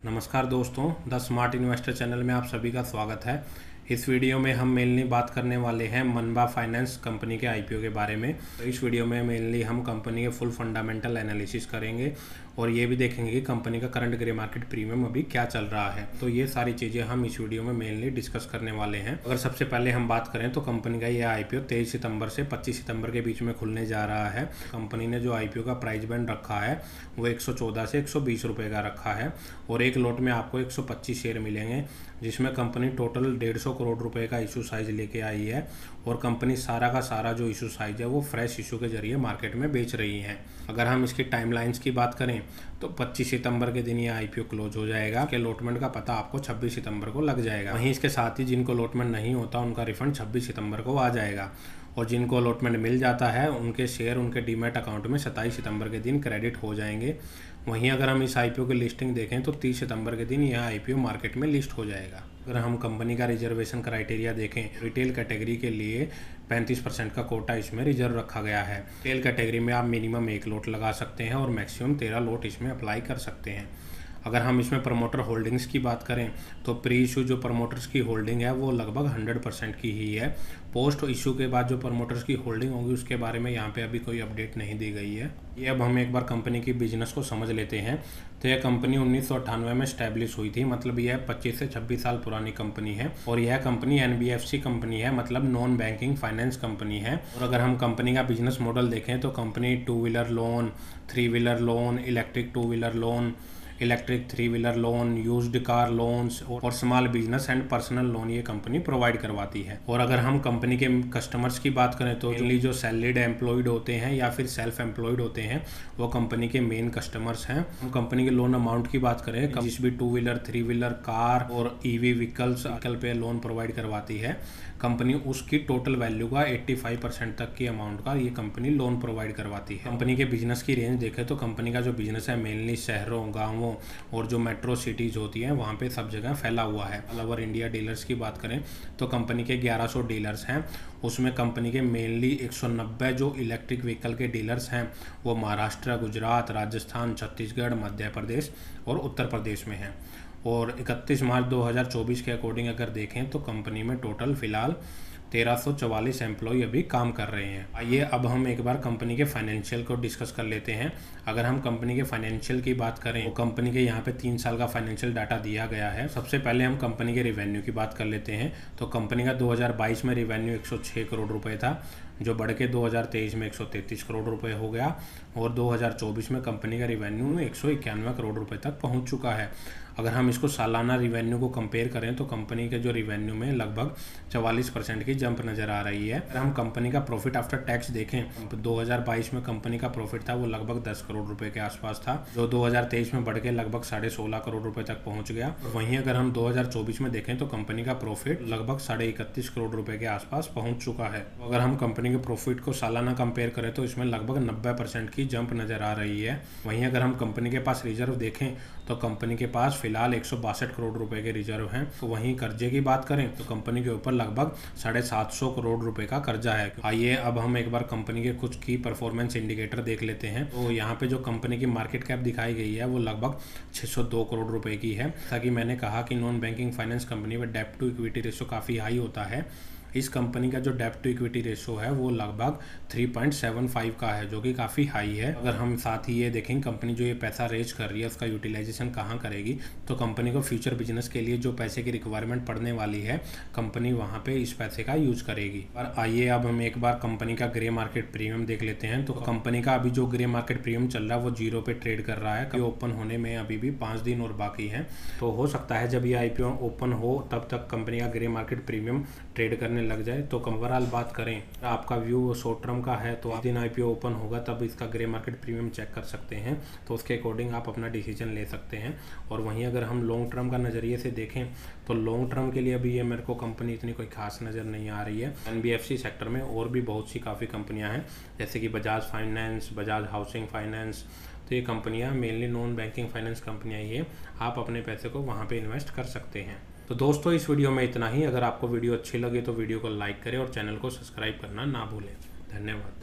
नमस्कार दोस्तों, the smart investor channel में आप सभी का स्वागत है। इस वीडियो में हम मेनली बात करने वाले हैं मनबा फाइनेंस कंपनी के आईपीओ के बारे में। तो इस वीडियो में मेनली हम कंपनी के फुल फंडामेंटल एनालिसिस करेंगे और ये भी देखेंगे कि कंपनी का करंट ग्रे मार्केट प्रीमियम अभी क्या चल रहा है। तो ये सारी चीज़ें हम इस वीडियो में मेनली डिस्कस करने वाले हैं। अगर सबसे पहले हम बात करें तो कंपनी का ये आईपीओ 23 सितंबर से 25 सितंबर के बीच में खुलने जा रहा है। कंपनी ने जो आईपीओ का प्राइस बैंड रखा है वो 114 से 120 रुपये का रखा है और एक लॉट में आपको 125 शेयर मिलेंगे, जिसमें कंपनी टोटल 150 करोड़ रुपए का इशू साइज लेके आई है और कंपनी सारा का सारा जो इशू साइज है वो फ्रेश इशू के जरिए मार्केट में बेच रही है। अगर हम इसकी टाइमलाइंस की बात करें तो 25 सितंबर के दिन ये आईपीओ क्लोज हो जाएगा। के अलॉटमेंट का पता आपको 26 सितंबर को लग जाएगा। वहीं इसके साथ ही जिनको अलॉटमेंट नहीं होता उनका रिफंड 26 सितंबर को आ जाएगा और जिनको अलॉटमेंट मिल जाता है उनके शेयर उनके डीमैट अकाउंट में 27 सितंबर के दिन क्रेडिट हो जाएंगे। वहीं अगर हम इस आईपीओ की लिस्टिंग देखें तो 30 सितंबर के दिन यह आईपीओ मार्केट में लिस्ट हो जाएगा। अगर हम कंपनी का रिजर्वेशन क्राइटेरिया देखें, रिटेल कैटेगरी के लिए 35% का कोटा इसमें रिजर्व रखा गया है। रिटेल कैटेगरी में आप मिनिमम 1 लॉट लगा सकते हैं और मैक्सिमम 13 लॉट इसमें अप्लाई कर सकते हैं। अगर हम इसमें प्रमोटर होल्डिंग्स की बात करें तो प्री इशू जो प्रमोटर्स की होल्डिंग है वो लगभग 100% की ही है। पोस्ट इशू के बाद जो प्रमोटर्स की होल्डिंग होगी उसके बारे में यहाँ पे अभी कोई अपडेट नहीं दी गई है। ये अब हम एक बार कंपनी की बिजनेस को समझ लेते हैं। तो यह कंपनी 1998 में स्टैब्लिश हुई थी, मतलब यह 25 से 26 साल पुरानी कंपनी है और यह कंपनी NBFC कंपनी है, मतलब नॉन बैंकिंग फाइनेंस कंपनी है। और अगर हम कंपनी का बिजनेस मॉडल देखें तो company 2 wheeler loan, 3 wheeler loan, electric 2 wheeler loan, electric 3 wheeler loan, used car loans और small business and personal loan ये कंपनी प्रोवाइड करवाती है। और अगर हम कंपनी के कस्टमर्स की बात करें तो जो सैलरीड एम्प्लॉयड होते हैं या फिर सेल्फ एम्प्लॉयड होते हैं वो कंपनी के मेन कस्टमर्स हैं। हम कंपनी के लोन अमाउंट की बात करें, जिस भी 2 व्हीलर 3 व्हीलर कार और EV व्हीकल्स पे लोन प्रोवाइड करवाती है कंपनी, उसकी टोटल वैल्यू का 85% तक की अमाउंट का ये कंपनी लोन प्रोवाइड करवाती है। कंपनी के बिजनेस की रेंज देखें तो कंपनी का जो बिजनेस है मेनली शहरों, गांवों और जो मेट्रो सिटीज होती हैं वहाँ पे सब जगह फैला हुआ है। ऑल ओवर इंडिया डीलर्स की बात करें तो कंपनी के 1100 डीलर्स हैं, उसमें कंपनी के मेनली 190 जो इलेक्ट्रिक व्हीकल के डीलर्स हैं वो महाराष्ट्र, गुजरात, राजस्थान, छत्तीसगढ़, मध्य प्रदेश और उत्तर प्रदेश में हैं। और 31 मार्च 2024 के अकॉर्डिंग अगर देखें तो कंपनी में टोटल फिलहाल 1344 एम्प्लॉय अभी काम कर रहे हैं। आइए अब हम एक बार कंपनी के फाइनेंशियल को डिस्कस कर लेते हैं। अगर हम कंपनी के फाइनेंशियल की बात करें तो कंपनी के यहाँ पे 3 साल का फाइनेंशियल डाटा दिया गया है। सबसे पहले हम कंपनी के रेवेन्यू की बात कर लेते हैं। तो कंपनी का 2022 में रेवेन्यू 106 करोड़ रुपए था, जो बढ़ के 2023 में 133 करोड़ रुपए हो गया और 2024 में कंपनी का रेवेन्यू 191 करोड़ रुपए तक पहुंच चुका है। अगर हम इसको सालाना रेवेन्यू को कंपेयर करें तो कंपनी के जो रेवेन्यू में लगभग 44% की जंप नज़र आ रही है। अगर हम कंपनी का प्रॉफिट आफ्टर टैक्स देखें तो 2022 में कंपनी का प्रॉफिट था वो लगभग 10 करोड़ रुपए के आसपास था, जो 2023 में बढ़ के लगभग 16.5 करोड़ रुपए तक पहुंच गया। वहीं अगर हम 2024 में देखें तो कंपनी का प्रॉफिट लगभग 31.5 करोड़ रुपए के आसपास पहुंच चुका है। अगर हम कंपनी के प्रॉफिट को सालाना कंपेयर करें तो इसमें लगभग 90% की जंप नज़र आ रही है। वहीं अगर हम कंपनी के पास रिजर्व देखें तो कंपनी के पास फिलहाल 162 करोड़ रुपए के रिजर्व हैं। तो वहीं कर्जे की बात करें तो कंपनी के ऊपर लगभग 750 करोड़ रुपए का कर्जा है। आइए अब हम एक बार कंपनी के कुछ की परफॉर्मेंस इंडिकेटर देख लेते हैं। तो यहाँ पे जो कंपनी की मार्केट कैप दिखाई गई है वो लगभग 602 करोड़ रुपए की है। जैसा कि मैंने कहा कि नॉन बैंकिंग फाइनेंस कंपनी में डेब्ट टू इक्विटी रेशियो काफ़ी हाई होता है। इस कंपनी का जो डेब्ट टू इक्विटी रेशियो है वो लगभग 3.75 का है, जो कि काफ़ी हाई है। अगर हम साथ ही ये देखें कंपनी जो ये पैसा रेज कर रही है उसका यूटिलाइजेशन कहाँ करेगी, तो कंपनी को फ्यूचर बिजनेस के लिए जो पैसे की रिक्वायरमेंट पड़ने वाली है कंपनी वहाँ पे इस पैसे का यूज करेगी। और आइए अब हम एक बार कंपनी का ग्रे मार्केट प्रीमियम देख लेते हैं। तो कंपनी का अभी जो ग्रे मार्केट प्रीमियम चल रहा है वो 0 पे ट्रेड कर रहा है। ओपन होने में अभी भी 5 दिन और बाकी हैं, तो हो सकता है जब ये आईपीओ ओपन हो तब तक कंपनी का ग्रे मार्केट प्रीमियम ट्रेड करने लग जाए। तो ओवरऑल बात करें, आपका व्यू शॉर्ट टर्म का है तो दिन आईपीओ ओपन होगा तब इसका ग्रे मार्केट प्रीमियम चेक कर सकते हैं, तो उसके अकॉर्डिंग आप अपना डिसीजन ले सकते हैं। और वहीं अगर हम लॉन्ग टर्म का नज़रिए से देखें तो लॉन्ग टर्म के लिए अभी ये मेरे को कंपनी इतनी कोई खास नज़र नहीं आ रही है। NBFC सेक्टर में और भी बहुत सी काफ़ी कंपनियाँ हैं, जैसे कि Bajaj finance, Bajaj housing finance. तो ये कंपनियाँ मेनली नॉन बैंकिंग फाइनेंस कंपनियाँ ही है, आप अपने पैसे को वहाँ पे इन्वेस्ट कर सकते हैं। तो दोस्तों इस वीडियो में इतना ही। अगर आपको वीडियो अच्छी लगे तो वीडियो को लाइक करें और चैनल को सब्सक्राइब करना ना भूलें। धन्यवाद।